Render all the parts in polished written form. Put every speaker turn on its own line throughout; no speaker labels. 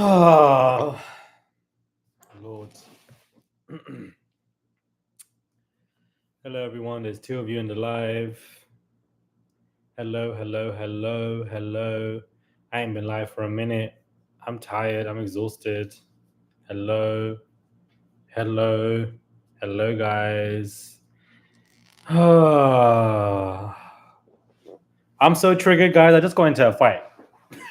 Oh, Lord. Hello, everyone. There's two of you in the live. Hello. I ain't been live for a minute. I'm tired. I'm exhausted. Hello, guys. I'm so triggered, guys. I just got into a fight.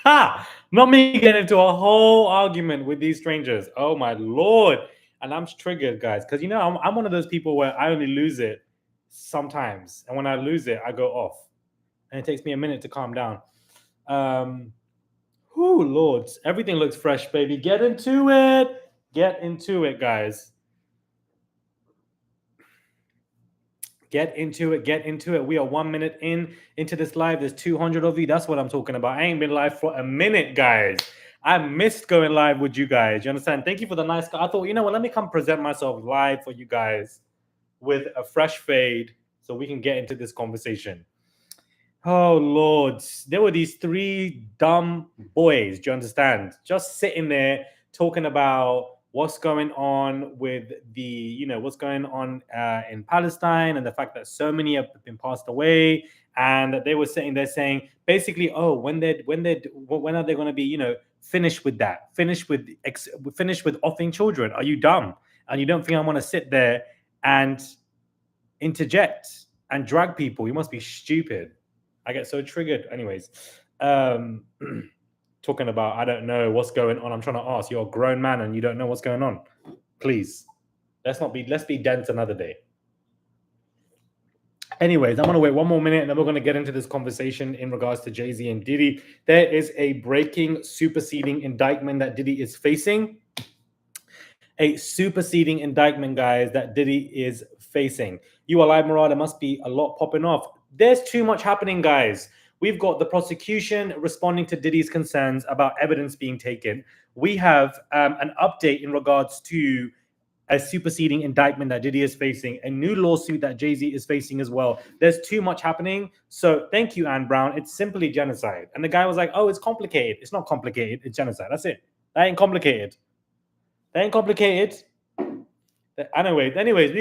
Ha! Not me getting into a whole argument with these strangers. Oh my Lord. And I'm triggered, guys, because I'm one of those people where I only lose it sometimes. And when I lose it, I go off. And it takes me a minute to calm down. Lord. Everything looks fresh, baby. Get into it. Get into it, guys. Get into it. We are 1 minute into this live. There's 200 of you. That's what I'm talking about. I ain't been live for a minute, guys. I missed going live with you guys. You understand? Thank you for the nice. I thought, you know what? Let me come present myself live for you guys with a fresh fade so we can get into this conversation. Oh, Lord. There were these three dumb boys. Do you understand? Just sitting there talking about what's going on with what's going on in Palestine and the fact that so many have been passed away. And they were sitting there saying, basically, oh, when are they going to be, finished with that? Finished with offing children? Are you dumb? And you don't think I want to sit there and interject and drag people? You must be stupid. I get so triggered. Anyways, talking about I don't know what's going on. I'm trying to ask. You're a grown man and you don't know what's going on. Please, let's be dense another day. Anyways, I'm gonna wait 1 more minute and then we're gonna get into this conversation in regards to Jay-Z and Diddy. There is a breaking superseding indictment that Diddy is facing. A superseding indictment, guys, that Diddy is facing. You are live, Murad. There must be a lot popping off. There's too much happening, guys. We've got the prosecution responding to Diddy's concerns about evidence being taken. We have an update in regards to a superseding indictment that Diddy is facing, a new lawsuit that Jay-Z is facing as well. There's too much happening. So thank you, Anne Brown. It's simply genocide. And the guy was like, oh, it's complicated. It's not complicated. It's genocide. That's it. That ain't complicated. Anyways,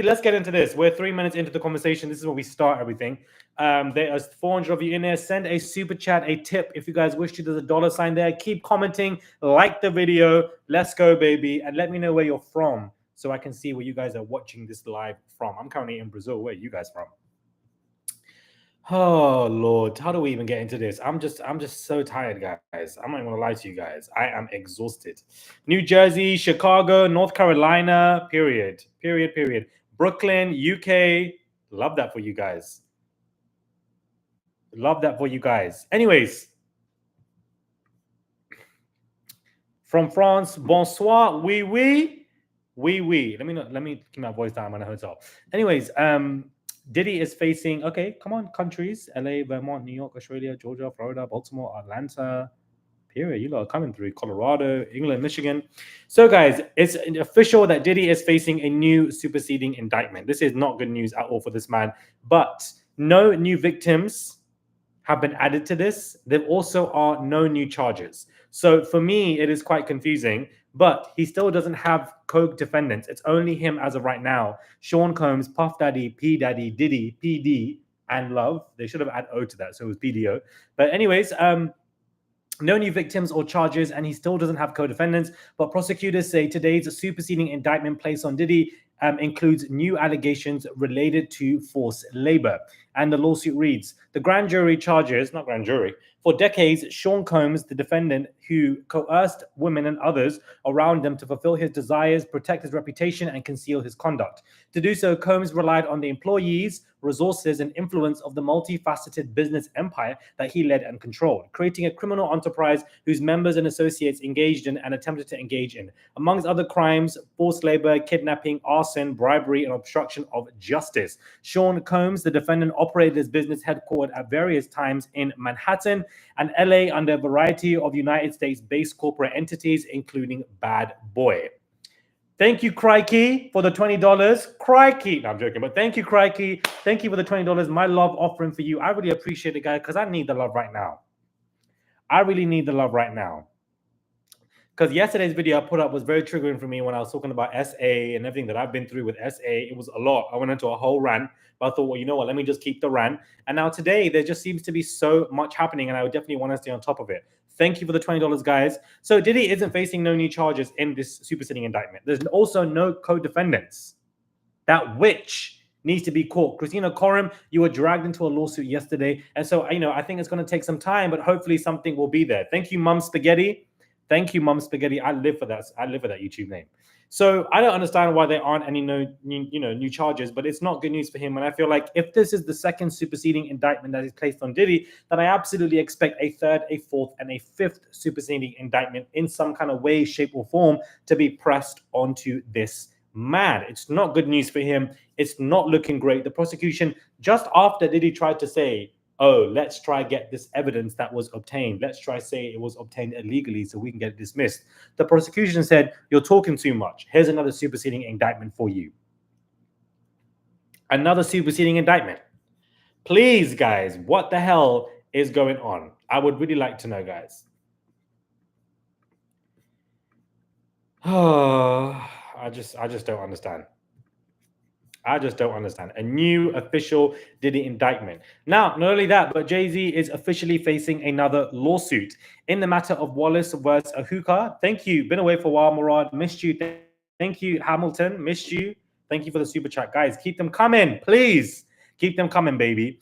let's get into this. We're 3 minutes into the conversation. This is where we start everything. There are 400 of you in there. Send a super chat, a tip if you guys wish to. There's a $sign there. Keep commenting, like the video. Let's go, baby. And let me know where you're from so I can see where you guys are watching this live from. I'm currently in Brazil. Where are you guys from? Oh Lord, how do we even get into this? I'm just so tired, guys. I'm not even gonna lie to you guys. I am exhausted. New Jersey, Chicago, North Carolina, period. Brooklyn, UK. Love that for you guys. Anyways, from France, bonsoir, oui. Let me keep my voice down. I'm in a hotel. Anyways, Diddy is facing, okay, come on, countries, LA, Vermont, New York, Australia, Georgia, Florida, Baltimore, Atlanta, period. You lot are coming through. Colorado, England, Michigan. So, guys, it's official that Diddy is facing a new superseding indictment. This is not good news at all for this man, but no new victims have been added to this. There also are no new charges. So for me, it is quite confusing, but he still doesn't have co-defendants. It's only him as of right now. Sean Combs, Puff Daddy, P Daddy, Diddy, PD, and Love. They should have added O to that, so it was PDO. But anyways, no new victims or charges, and he still doesn't have co-defendants. But prosecutors say today's superseding indictment placed on Diddy includes new allegations related to forced labor. And the lawsuit reads, the grand jury charges, not grand jury, for decades, Sean Combs, the defendant who coerced women and others around him to fulfill his desires, protect his reputation, and conceal his conduct. To do so, Combs relied on the employees, resources, and influence of the multifaceted business empire that he led and controlled, creating a criminal enterprise whose members and associates engaged in and attempted to engage in, amongst other crimes, forced labor, kidnapping, arson, bribery, and obstruction of justice. Sean Combs, the defendant, operated his business headquartered at various times in Manhattan and LA under a variety of United States-based corporate entities, including Bad Boy. Thank you, Crikey, for the $20. Crikey. No, I'm joking, but thank you, Crikey. Thank you for the $20. My love offering for you. I really appreciate it, guys, because I need the love right now. I really need the love right now. because yesterday's video I put up was very triggering for me when I was talking about SA and everything that I've been through with SA. It was a lot. I went into a whole rant, but I thought, well, you know what? Let me just keep the rant. And now today, there just seems to be so much happening, and I would definitely want to stay on top of it. Thank you for the $20, guys. So Diddy isn't facing no new charges in this superseding indictment. There's also no co-defendants. That witch needs to be caught. Christina Coram, you were dragged into a lawsuit yesterday. And so, I think it's going to take some time, but hopefully something will be there. Thank you, Mum Spaghetti. Thank you, Mum Spaghetti. I live for that. I live for that YouTube name. So I don't understand why there aren't any new charges, but it's not good news for him. And I feel like if this is the second superseding indictment that is placed on Diddy, then I absolutely expect a third, a fourth, and a fifth superseding indictment in some kind of way, shape, or form to be pressed onto this man. It's not good news for him. It's not looking great. The prosecution, just after Diddy tried to say, oh, let's try get this evidence that was obtained. Let's try say it was obtained illegally so we can get it dismissed. The prosecution said, you're talking too much. Here's another superseding indictment for you. Another superseding indictment. Please, guys, what the hell is going on? I would really like to know, guys. Oh, I just don't understand. I just don't understand. A new official Diddy indictment. Now, not only that, but Jay-Z is officially facing another lawsuit in the matter of Wallace versus a hookah. Thank you. Been away for a while, Murad. Missed you. Thank you, Hamilton. Missed you. Thank you for the super chat. Guys, keep them coming, please. Keep them coming, baby.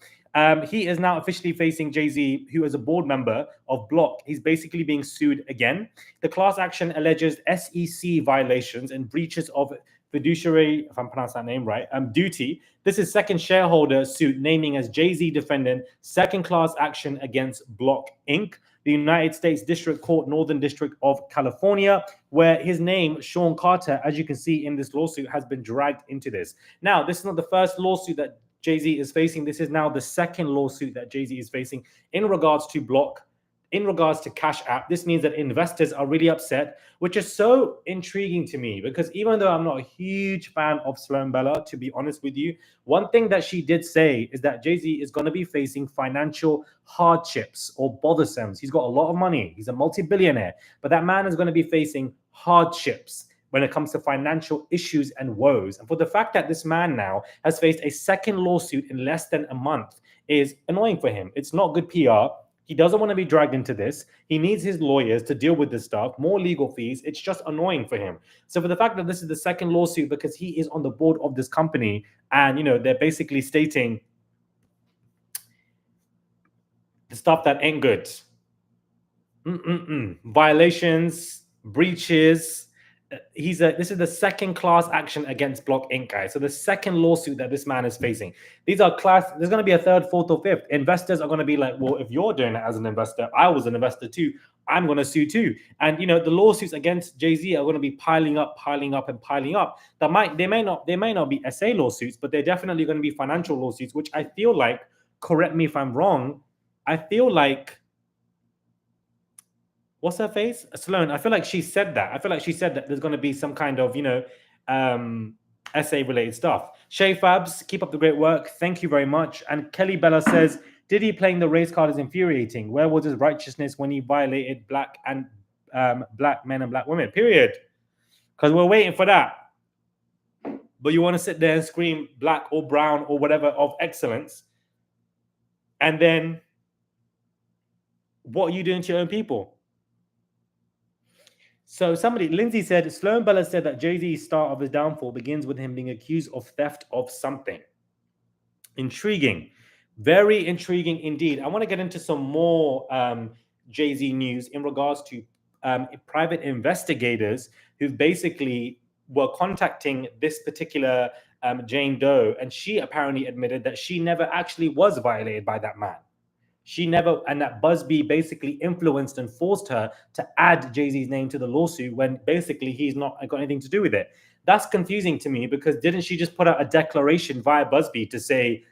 He is now officially facing Jay-Z, who is a board member of Block. He's basically being sued again. The class action alleges SEC violations and breaches of fiduciary, if I'm pronouncing that name right, duty. This is second shareholder suit naming as Jay-Z defendant, second class action against Block Inc., the United States District Court, Northern District of California, where his name, Sean Carter, as you can see in this lawsuit, has been dragged into this. Now, this is not the first lawsuit that Jay-Z is facing. This is now the second lawsuit that Jay-Z is facing in regards to Block, in regards to Cash App. This means that investors are really upset, which is so intriguing to me because even though I'm not a huge fan of Sloan Bella, to be honest with you, one thing that she did say is that Jay-Z is going to be facing financial hardships or bothersomes. He's got a lot of money. He's a multi-billionaire, but that man is going to be facing hardships when it comes to financial issues and woes. And for the fact that this man now has faced a second lawsuit in less than a month is annoying for him. It's not good PR. He doesn't want to be dragged into this. He needs his lawyers to deal with this stuff, more legal fees. It's just annoying for him. So for the fact that this is the second lawsuit because he is on the board of this company and, they're basically stating the stuff that ain't good. Violations, breaches. This is the second class action against Block Inc., guys. So the second lawsuit that this man is facing. These are there's going to be a third, fourth, or fifth. Investors are going to be like, well, if you're doing it as an investor, I was an investor too. I'm going to sue too. And the lawsuits against Jay-Z are going to be piling up. They may not be SA lawsuits, but they're definitely going to be financial lawsuits, which I feel like, correct me if I'm wrong, I feel like, what's her face? Sloan. I feel like she said that. There's going to be some kind of, essay-related stuff. Shay Fabs, keep up the great work. Thank you very much. And Kelly Bella says, Diddy playing the race card is infuriating. Where was his righteousness when he violated black men and black women? Period. Because we're waiting for that. But you want to sit there and scream black or brown or whatever of excellence. And then what are you doing to your own people? So Lindsay said, Sloan Bella said that Jay-Z's start of his downfall begins with him being accused of theft of something. Intriguing. Very intriguing indeed. I want to get into some more Jay-Z news in regards to private investigators who basically were contacting this particular Jane Doe, and she apparently admitted that she never actually was violated by that man. And that Busby basically influenced and forced her to add Jay-Z's name to the lawsuit when basically he's not got anything to do with it. That's confusing to me because didn't she just put out a declaration via Busby to say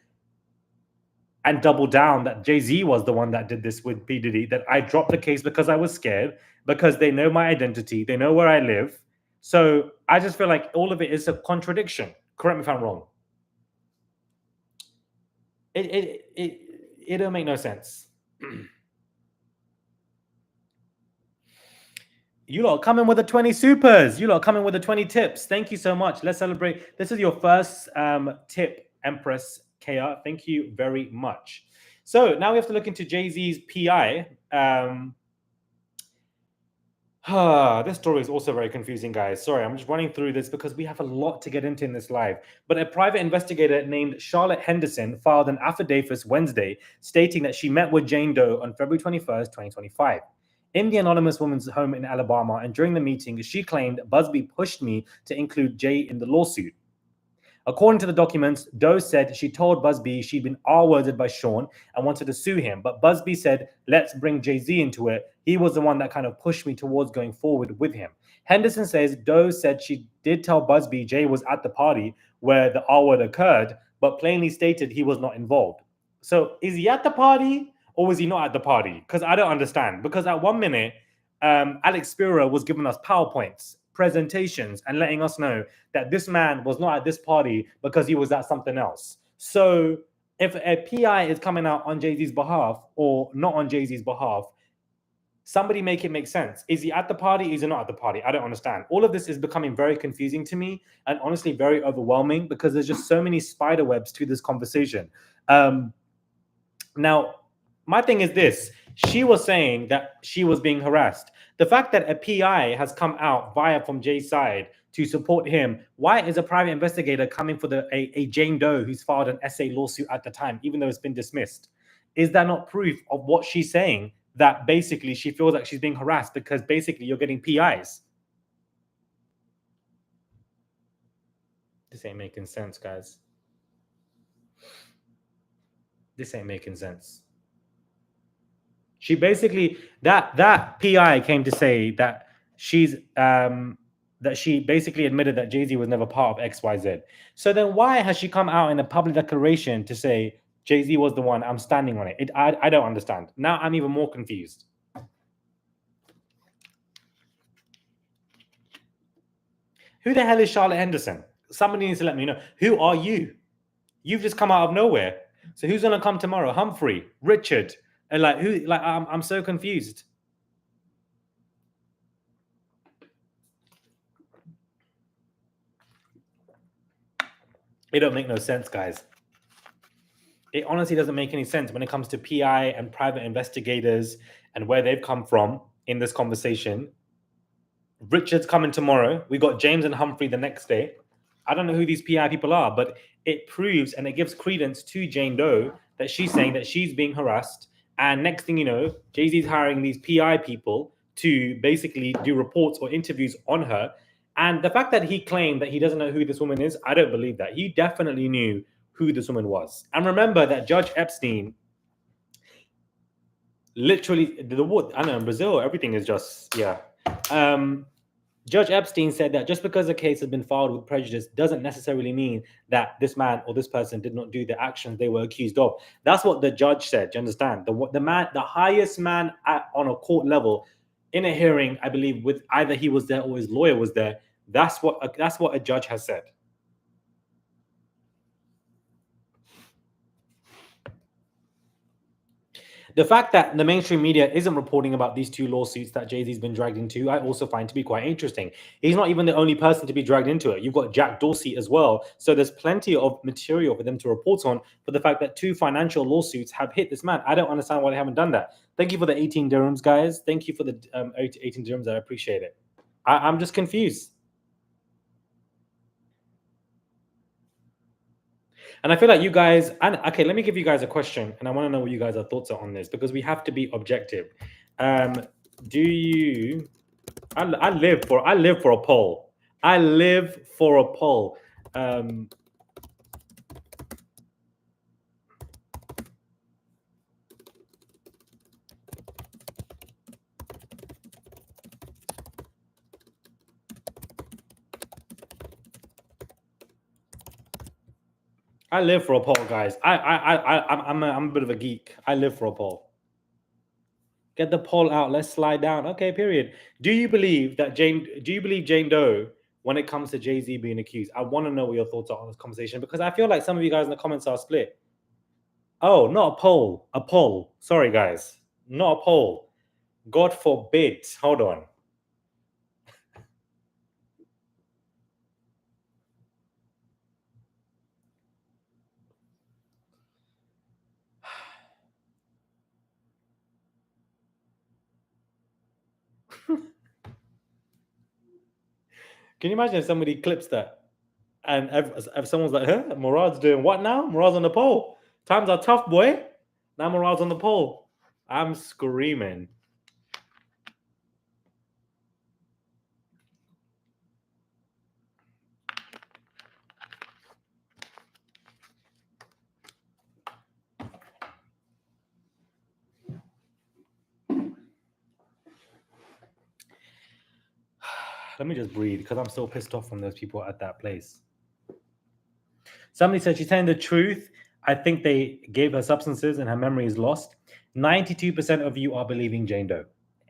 and double down that Jay-Z was the one that did this with P. Diddy, that I dropped the case because I was scared, because they know my identity, they know where I live. So I just feel like all of it is a contradiction. Correct me if I'm wrong. It don't make no sense. You lot are coming with the 20 supers. You lot are coming with the 20 tips. Thank you so much. Let's celebrate. This is your first tip, Empress Kea. Thank you very much. So now we have to look into Jay-Z's PI. This story is also very confusing, guys. Sorry, I'm just running through this because we have a lot to get into in this live. But a private investigator named Charlotte Henderson filed an affidavit Wednesday stating that she met with Jane Doe on February 21st, 2025. In the anonymous woman's home in Alabama, and during the meeting, she claimed Busby pushed me to include Jay in the lawsuit. According to the documents, Doe said she told Busby she'd been R-worded by Sean and wanted to sue him, but Busby said, let's bring Jay-Z into it. He was the one that kind of pushed me towards going forward with him. Henderson says Doe said she did tell Busby Jay was at the party where the R-word occurred, but plainly stated he was not involved. So is he at the party or was he not at the party? Because I don't understand. Because at 1 minute, Alex Spiro was giving us PowerPoints, presentations, and letting us know that this man was not at this party because he was at something else. So if a PI is coming out on Jay-Z's behalf or not on Jay-Z's behalf, somebody make it make sense. Is he at the party? Is he not at the party? I don't understand. All of this is becoming very confusing to me and honestly very overwhelming because there's just so many spider webs to this conversation. Now, my thing is this. She was saying that she was being harassed. The fact that a PI has come out from Jay's side to support him, why is a private investigator coming for a Jane Doe who's filed an SA lawsuit at the time, even though it's been dismissed? Is that not proof of what she's saying, that basically she feels like she's being harassed because basically you're getting PIs? This ain't making sense, guys. This ain't making sense. She basically, that PI came to say that she basically admitted that Jay-Z was never part of XYZ. So then why has she come out in a public declaration to say Jay-Z was the one, I'm standing on it? I don't understand. Now I'm even more confused. Who the hell is Charlotte Henderson? Somebody needs to let me know. Who are you? You've just come out of nowhere. So who's gonna come tomorrow? Humphrey, Richard, and like who? Like I'm so confused. It don't make no sense, guys. It honestly doesn't make any sense when it comes to PI and private investigators and where they've come from in this conversation. Richard's coming tomorrow. We got James and Humphrey the next day. I don't know who these PI people are, but it proves and it gives credence to Jane Doe that she's saying that she's being harassed. And next thing you know, Jay-Z's hiring these PI people to basically do reports or interviews on her. And the fact that he claimed that he doesn't know who this woman is, I don't believe that. He definitely knew who this woman was. And remember that Judge Epstein literally, I know in Brazil, everything is just, yeah. Judge Epstein said that just because a case has been filed with prejudice doesn't necessarily mean that this man or this person did not do the actions they were accused of. That's what the judge said. Do you understand? The highest man on a court level in a hearing, I believe, with either he was there or his lawyer was there. That's what a judge has said. The fact that the mainstream media isn't reporting about these two lawsuits that Jay-Z's been dragged into, I also find to be quite interesting. He's not even the only person to be dragged into it. You've got Jack Dorsey as well. So there's plenty of material for them to report on for the fact that two financial lawsuits have hit this man. I don't understand why they haven't done that. Thank you for the 18 dirhams, guys. Thank you for the 18 dirhams. I appreciate it. I'm just confused. And I feel like you guys, okay, let me give you guys a question, and I want to know what you guys' thoughts are on this because we have to be objective. Do you? I live for a poll. I live for a poll. I live for a poll, guys. I'm a bit of a geek. I live for a poll. Get the poll out. Let's slide down. Okay, period. Do you believe Jane Doe when it comes to Jay-Z being accused? I want to know what your thoughts are on this conversation because I feel like some of you guys in the comments are split. Oh, not a poll. A poll. Sorry, guys. Not a poll. God forbid. Hold on. Can you imagine if somebody clips that and if someone's like, huh? Murad's doing what now? Murad's on the pole. Times are tough, boy. Now Murad's on the pole. I'm screaming. Let me just breathe because I'm so pissed off from those people at that place. Somebody said she's telling the truth. I think they gave her substances and her memory is lost. 92% of you are believing Jane Doe.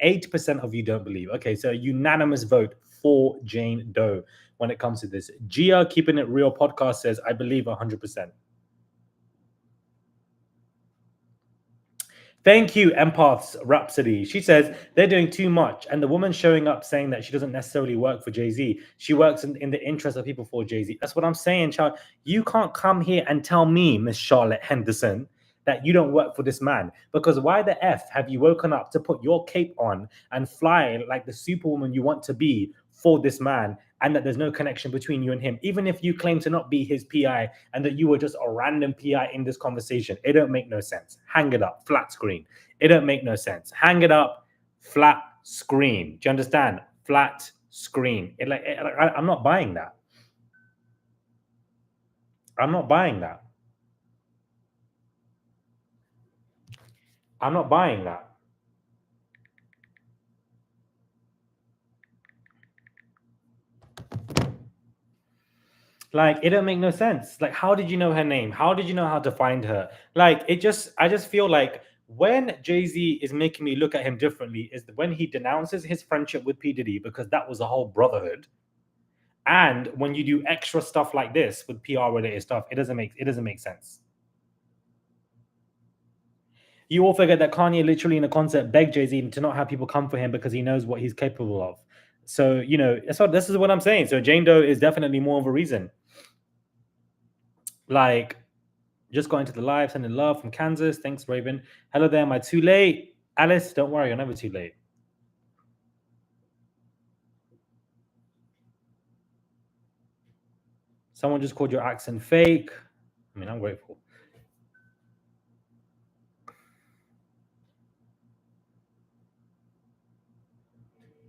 8% of you don't believe. Okay, so unanimous vote for Jane Doe when it comes to this. Gia Keeping It Real podcast says, I believe 100%. Thank you, Empaths Rhapsody. She says they're doing too much. And the woman showing up saying that she doesn't necessarily work for Jay-Z. She works in the interest of people for Jay-Z. That's what I'm saying, child. You can't come here and tell me, Miss Charlotte Henderson, that you don't work for this man. Because why the F have you woken up to put your cape on and fly like the superwoman you want to be for this man, and that there's no connection between you and him, even if you claim to not be his PI and that you were just a random PI in this conversation? It don't make no sense. Hang it up, flat screen. It don't make no sense. Hang it up, flat screen. Do you understand? Flat screen. I'm not buying that. I'm not buying that. I'm not buying that. Like, it don't make no sense. Like, how did you know her name? How did you know how to find her? Like, I just feel like when Jay-Z is making me look at him differently is when he denounces his friendship with P. Diddy, because that was a whole brotherhood. And when you do extra stuff like this with PR related stuff, it doesn't make sense. You all forget that Kanye literally in a concert begged Jay-Z to not have people come for him because he knows what he's capable of. So, you know, this is what I'm saying. So Jane Doe is definitely more of a reason. Like, just got into the live, sending love from Kansas. Thanks, Raven. Hello there. Am I too late? Alice, don't worry. You're never too late. Someone just called your accent fake. I mean, I'm grateful.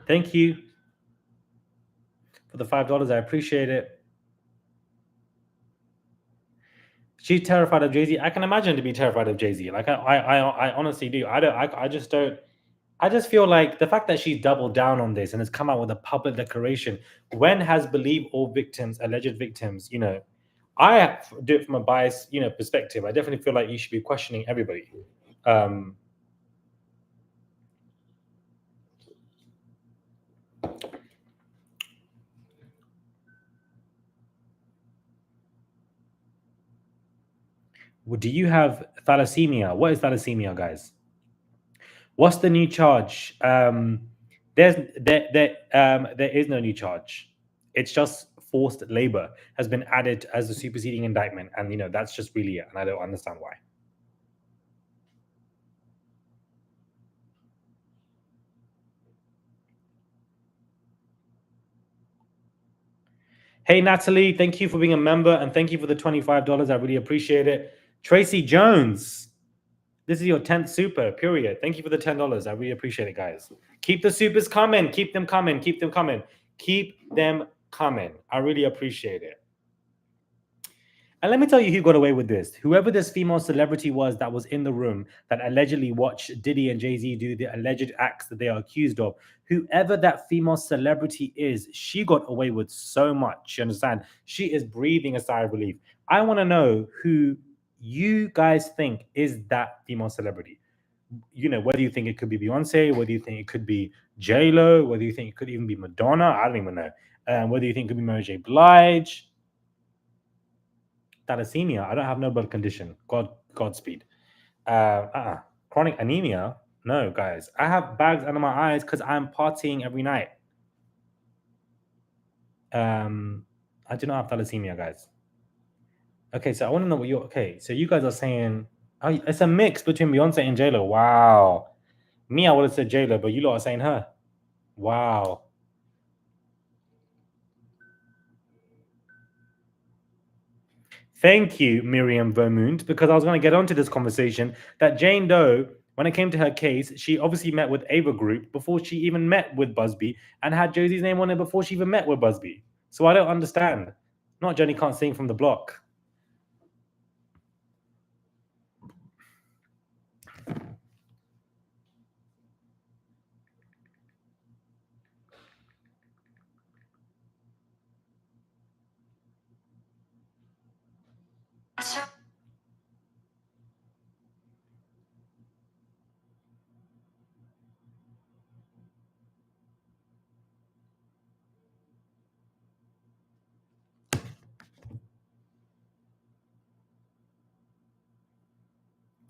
Thank you for the $5. I appreciate it. She's terrified of Jay-Z. I can imagine to be terrified of Jay-Z. Like, I honestly do. I just don't. I just feel like the fact that she's doubled down on this and has come out with a public declaration, when has believe all victims, alleged victims, you know, I do it from a biased, you know, perspective. I definitely feel like you should be questioning everybody. Do you have thalassemia? What is thalassemia, guys? What's the new charge? There is no new charge. It's just forced labor has been added as a superseding indictment, and you know that's just really it. And I don't understand why. Hey Natalie, thank you for being a member and thank you for the $25. I really appreciate it. Tracy Jones, this is your 10th super, period. Thank you for the $10. I really appreciate it, guys. Keep the supers coming. Keep them coming. Keep them coming. Keep them coming. I really appreciate it. And let me tell you who got away with this. Whoever this female celebrity was that was in the room that allegedly watched Diddy and Jay-Z do the alleged acts that they are accused of, whoever that female celebrity is, she got away with so much. You understand? She is breathing a sigh of relief. I want to know who you guys think is that female celebrity. You know, whether you think it could be Beyonce, whether you think it could be J-Lo, whether you think it could even be Madonna, I don't even know. Whether you think it could be Mary J. Blige. Thalassemia. I don't have no blood condition. Godspeed. Chronic anemia. No, guys. I have bags under my eyes because I'm partying every night. I do not have thalassemia, guys. Okay, so I want to know what you're. Okay, so you guys are saying it's a mix between Beyonce and J-Lo. Wow. Me, I would have said J-Lo, but you lot are saying her. Wow. Thank you, Miriam Vermund, because I was going to get onto this conversation that Jane Doe, when it came to her case, she obviously met with Ava Group before she even met with Busby and had Josie's name on it before she even met with Busby. So I don't understand. Not Jenny can't sing from the block.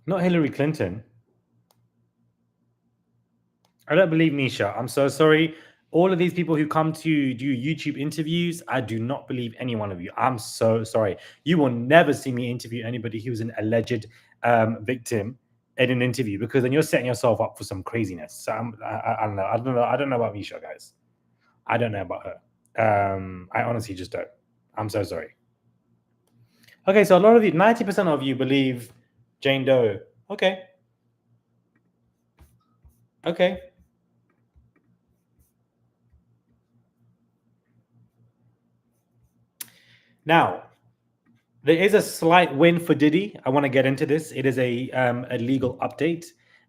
Not Hillary Clinton. I don't believe Misha. I'm so sorry. All of these people who come to do YouTube interviews, I do not believe any one of you. I'm so sorry. You will never see me interview anybody who's an alleged victim in an interview because then you're setting yourself up for some craziness. So I don't know. I don't know. I don't know about Misha, guys. I don't know about her. I honestly just don't. I'm so sorry. Okay, so a lot of you, 90% of you believe Jane Doe. Okay. Okay. Now, there is a slight win for Diddy. I want to get into this. It is a legal update,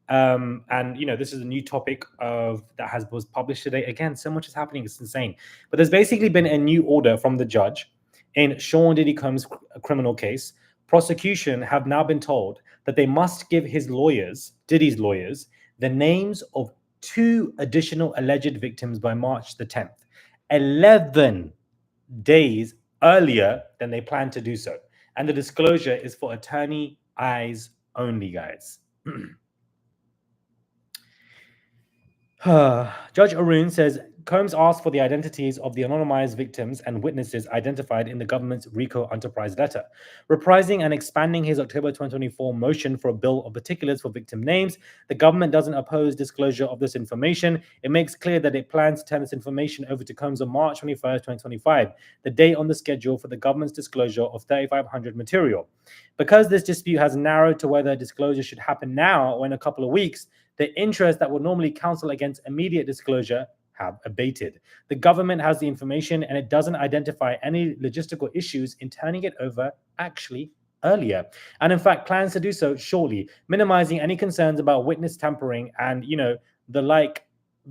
and this is a new topic that was published today. Again, so much is happening; it's insane. But there's basically been a new order from the judge in Sean Diddy Combs' criminal case. Prosecution have now been told that they must give his lawyers, Diddy's lawyers, the names of 2 additional alleged victims by March the 10th. 11 days earlier than they plan to do so. And the disclosure is for attorney eyes only, guys. Judge Arun says Combs asked for the identities of the anonymized victims and witnesses identified in the government's RICO enterprise letter, reprising and expanding his October 2024 motion for a bill of particulars for victim names. The government doesn't oppose disclosure of this information. It makes clear that it plans to turn this information over to Combs on March 21st, 2025, the date on the schedule for the government's disclosure of 3,500 material. Because this dispute has narrowed to whether disclosure should happen now or in a couple of weeks, the interests that would normally counsel against immediate disclosure have abated. The government has the information and it doesn't identify any logistical issues in turning it over actually earlier. And in fact, plans to do so shortly, minimizing any concerns about witness tampering and, the like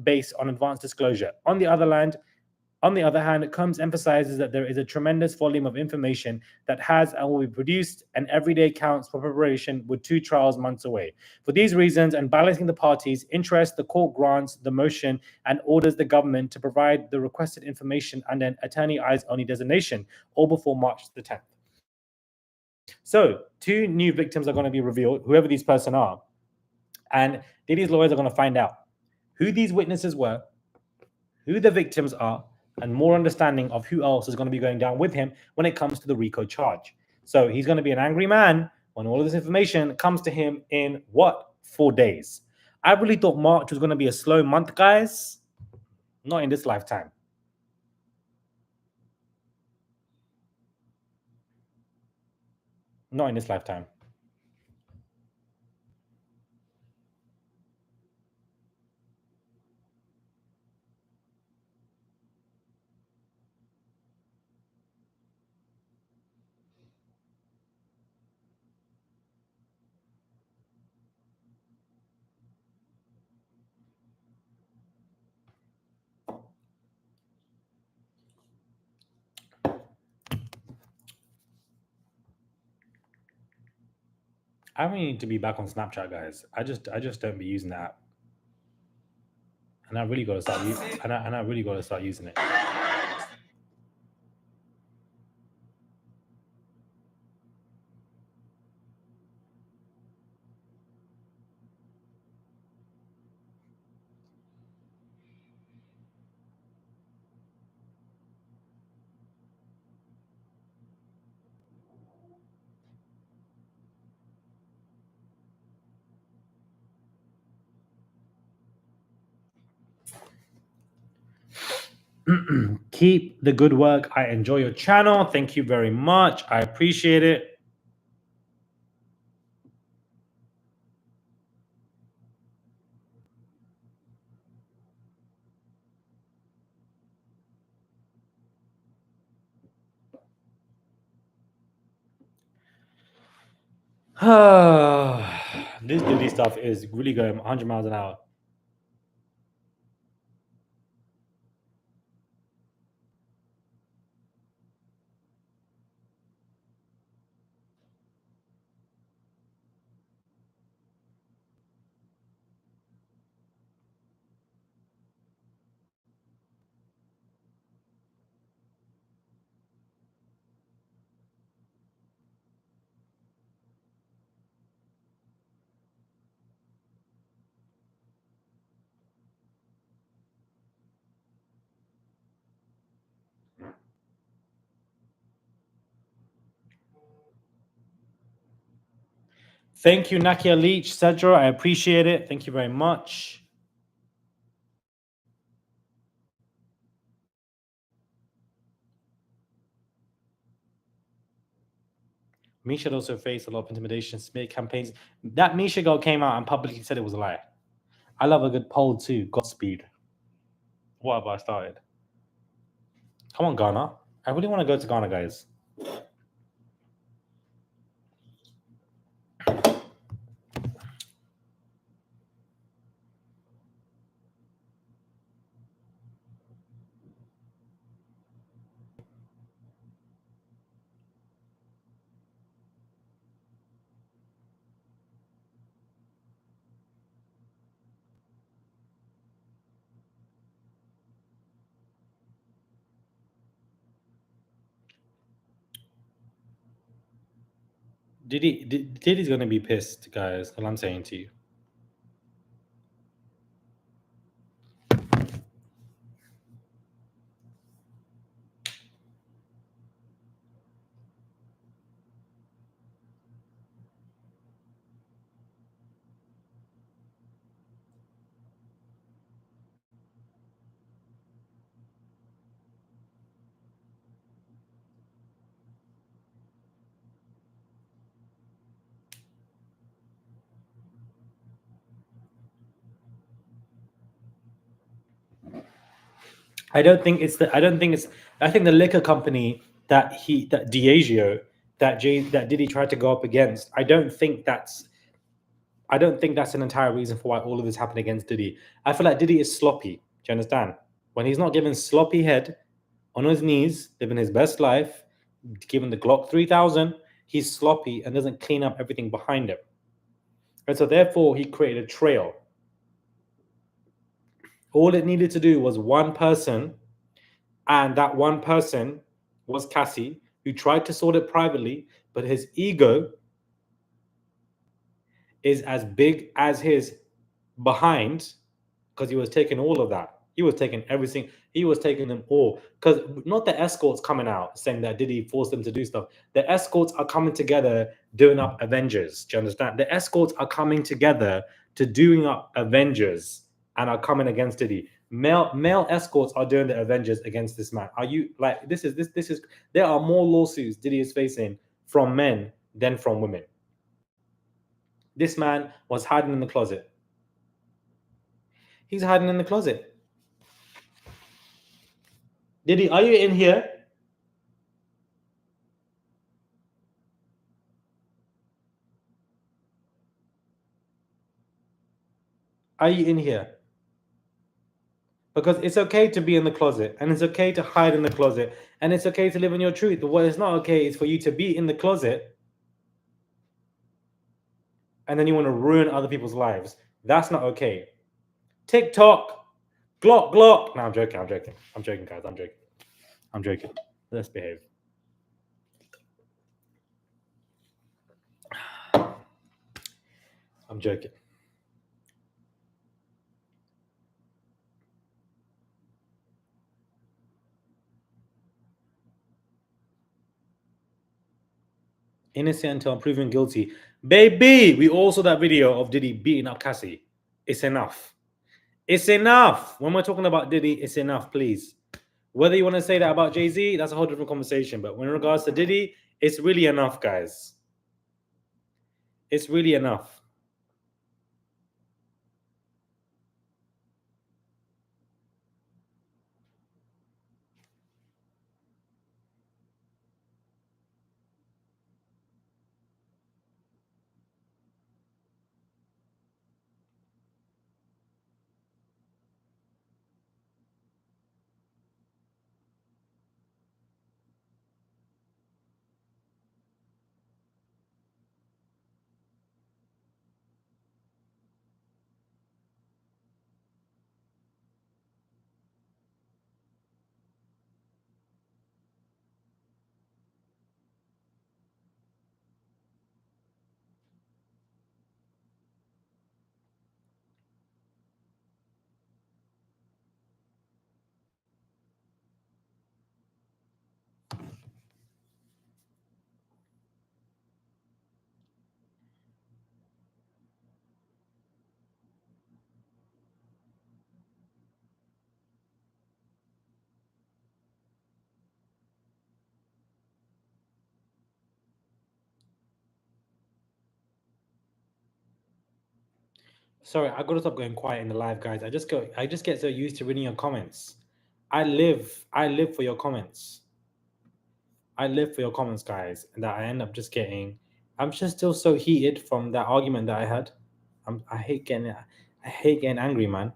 based on advanced disclosure. On the other hand, Combs emphasizes that there is a tremendous volume of information that has and will be produced, and every day counts for preparation with 2 trials months away. For these reasons, and balancing the parties' interest, the court grants the motion and orders the government to provide the requested information under an attorney eyes only designation, all before March the 10th. So, 2 new victims are going to be revealed, whoever these person are, and Diddy's lawyers are going to find out who these witnesses were, who the victims are, and more understanding of who else is going to be going down with him when it comes to the RICO charge. So he's going to be an angry man when all of this information comes to him in 4 days. I really thought March was going to be a slow month, guys. Not in this lifetime. Not in this lifetime. I really need to be back on Snapchat, guys. I just don't be using that app. And I really got to start and I really got to start using it. Keep the good work. I enjoy your channel. Thank you very much. I appreciate it. This Diddy stuff is really going 100 miles an hour. Thank you, Nakia Leach, Cedra. I appreciate it. Thank you very much. Misha also faced a lot of intimidation, smear campaigns. That Misha girl came out and publicly said it was a lie. I love a good poll too. Godspeed. What have I started? Come on, Ghana. I really want to go to Ghana, guys. Diddy's gonna be pissed, guys. What I'm saying to you. I think the liquor company that Diageo that Diddy tried to go up against. I don't think that's an entire reason for why all of this happened against Diddy. I feel like Diddy is sloppy. Do you understand? When he's not giving sloppy head on his knees, living his best life, giving the Glock 3000, he's sloppy and doesn't clean up everything behind him. And so therefore he created a trail. All it needed to do was one person, and that one person was Cassie, who tried to sort it privately, but his ego is as big as his behind, because he was taking all of that. He was taking everything. He was taking them all. Because not the escorts coming out saying that Diddy forced them to do stuff. The escorts are coming together doing up Avengers. Do you understand? The escorts are coming together to doing up Avengers and are coming against Diddy. Male escorts are doing the Avengers against this man. Are you like this is there are more lawsuits Diddy is facing from men than from women. This man was hiding in the closet. He's hiding in the closet. Diddy, are you in here? Are you in here? Because it's okay to be in the closet, and it's okay to hide in the closet, and it's okay to live in your truth. But what is not okay is for you to be in the closet and then you want to ruin other people's lives. That's not okay. TikTok, Glock. No, I'm joking, guys. I'm joking. Let's behave. I'm joking. Innocent until proven guilty. Baby, we all saw that video of Diddy beating up Cassie. It's enough. It's enough. When we're talking about Diddy, it's enough, please. Whether you want to say that about Jay-Z, that's a whole different conversation. But when in regards to Diddy, it's really enough, guys. It's really enough. Sorry, I gotta stop going quiet in the live, guys. I just get so used to reading your comments. I live for your comments. I live for your comments, guys, and that I end up just getting. I'm just still so heated from that argument that I had. I hate getting angry, man.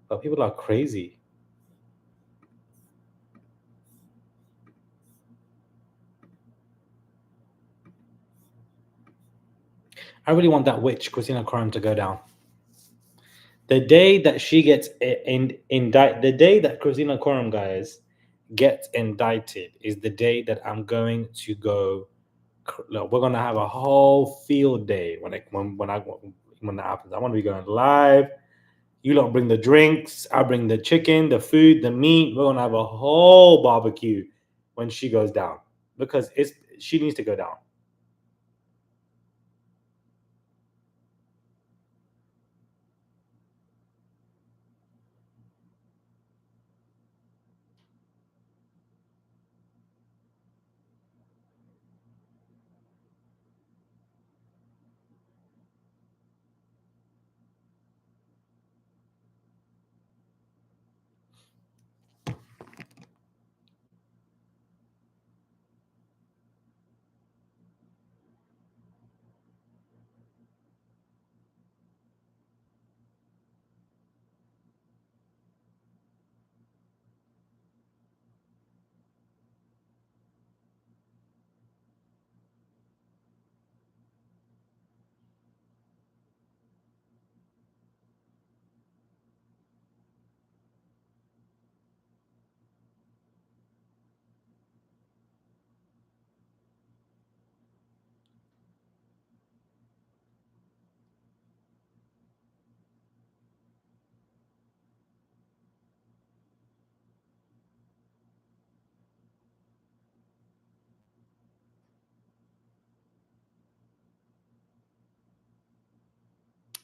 But people are crazy. I really want that witch, Christina Coram, to go down. The day that she gets indicted, the day that Christina Coram, guys, gets indicted is the day that I'm going to go. Look, we're gonna have a whole field day when that happens. I want to be going live. You don't bring the drinks. I bring the chicken, the food, the meat. We're gonna have a whole barbecue when she goes down because she needs to go down.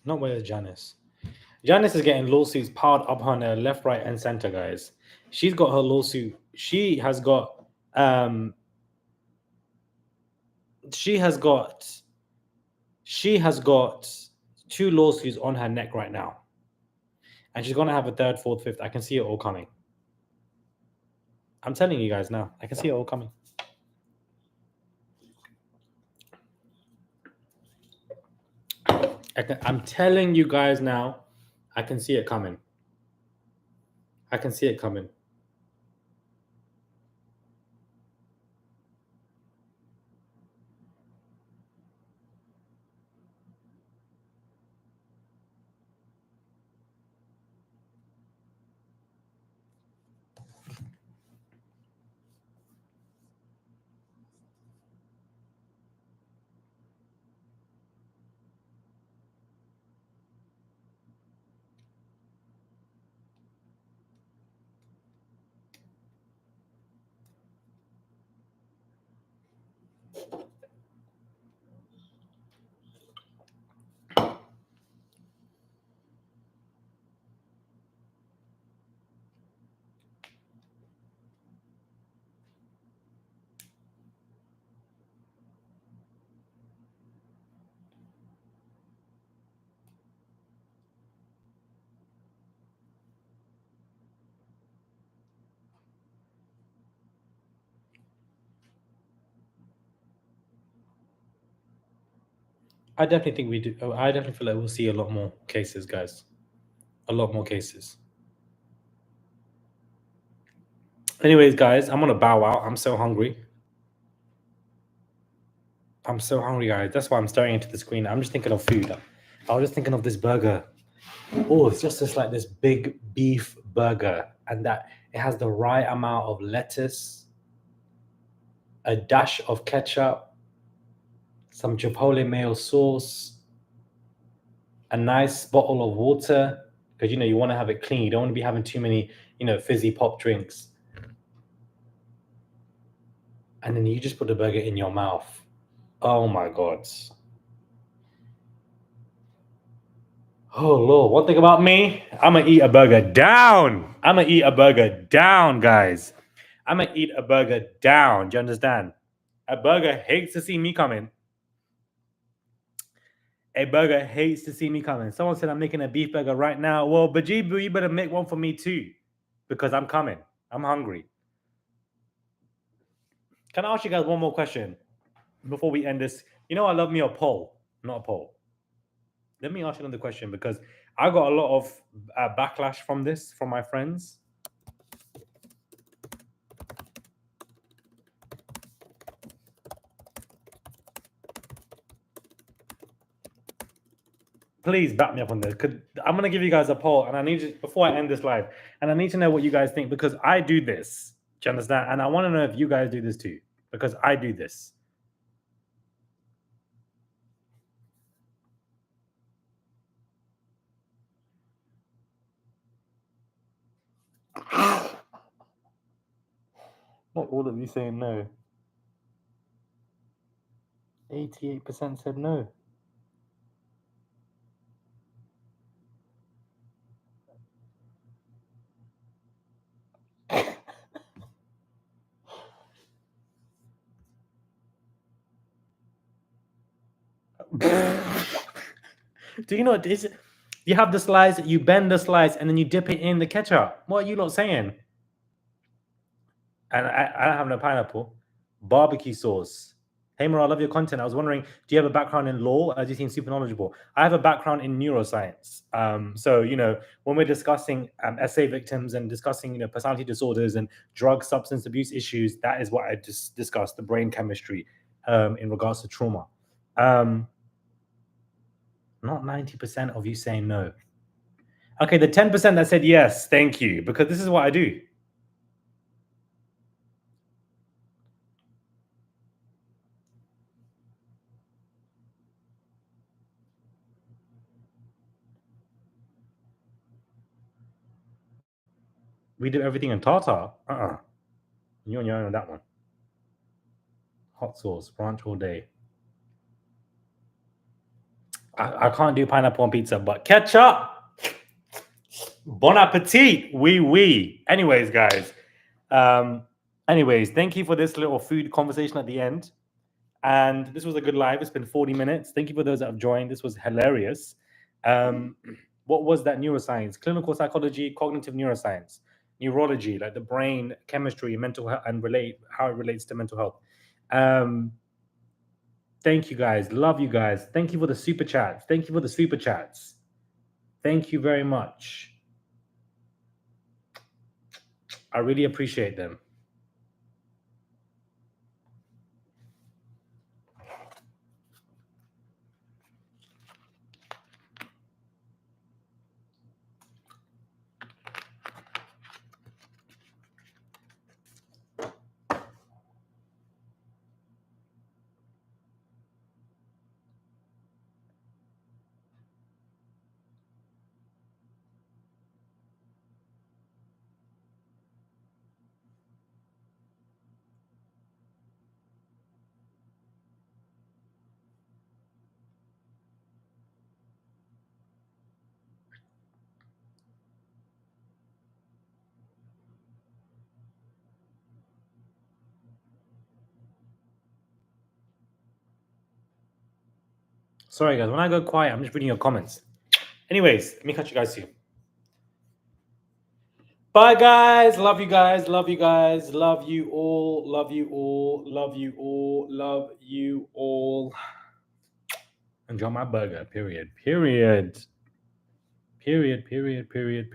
Not where's Janice. Janice is getting lawsuits piled up on her left, right, and center, guys. She's got her lawsuit. Um she has got she has got two lawsuits on her neck right now. And she's gonna have a third, fourth, fifth. I can see it all coming. I'm telling you guys now. I can see it all coming. I'm telling you guys now. I can see it coming. I can see it coming. I definitely think we do. I definitely feel like we'll see a lot more cases, guys. A lot more cases. Anyways, guys, I'm gonna bow out. I'm so hungry. I'm so hungry, guys. That's why I'm staring into the screen. I'm just thinking of food. I was just thinking of this burger. Oh, it's just this like this big beef burger, and that it has the right amount of lettuce, a dash of ketchup, some chipotle mayo sauce, a nice bottle of water, because you want to have it clean. You don't want to be having too many fizzy pop drinks. And then you just put the burger in your mouth. Oh my god. Oh Lord, one thing about me, I'm gonna eat a burger down. I'm gonna eat a burger down, guys. I'm gonna eat a burger down. Do you understand? A burger hates to see me coming. A burger hates to see me coming. Someone said I'm making a beef burger right now. Well, Bajibu, you better make one for me too, because I'm coming. I'm hungry. Can I ask you guys one more question before we end this? I love me a poll, not a poll. Let me ask you another question, because I got a lot of backlash from this from my friends. Please back me up on this, because I'm going to give you guys a poll, and I need you, before I end this live, and I need to know what you guys think, because I do this. Do you understand? And I want to know if you guys do this too, because I do this. Not all of you saying no. 88% said no. Do you know what this? You have the slice, you bend the slice, and then you dip it in the ketchup. What are you lot saying? And I don't have no pineapple. Barbecue sauce. Hey, Mara, I love your content. I was wondering, do you have a background in law? As you seem super knowledgeable. I have a background in neuroscience. So, when we're discussing SA victims and discussing, personality disorders and drug substance abuse issues, that is what I just discussed, the brain chemistry in regards to trauma. Not 90% of you saying no. Okay, the 10% that said yes, thank you, because this is what I do. We do everything in tartar. You're on your own on that one. Hot sauce, ranch all day. I can't do pineapple on pizza, but ketchup. Bon appetit. Oui. Anyways, guys. Thank you for this little food conversation at the end. And this was a good live. It's been 40 minutes. Thank you for those that have joined. This was hilarious. What was that? Neuroscience, clinical psychology, cognitive neuroscience, neurology, like the brain, chemistry, mental health, and how it relates to mental health. Thank you guys. Love you guys. Thank you for the super chats. Thank you for the super chats. Thank you very much. I really appreciate them. Sorry, guys. When I go quiet, I'm just reading your comments. Anyways, let me catch you guys soon. Bye, guys. Love you guys. Love you guys. Love you all. Love you all. Love you all. Love you all. Enjoy my burger. Period. Period. Period. Period. Period.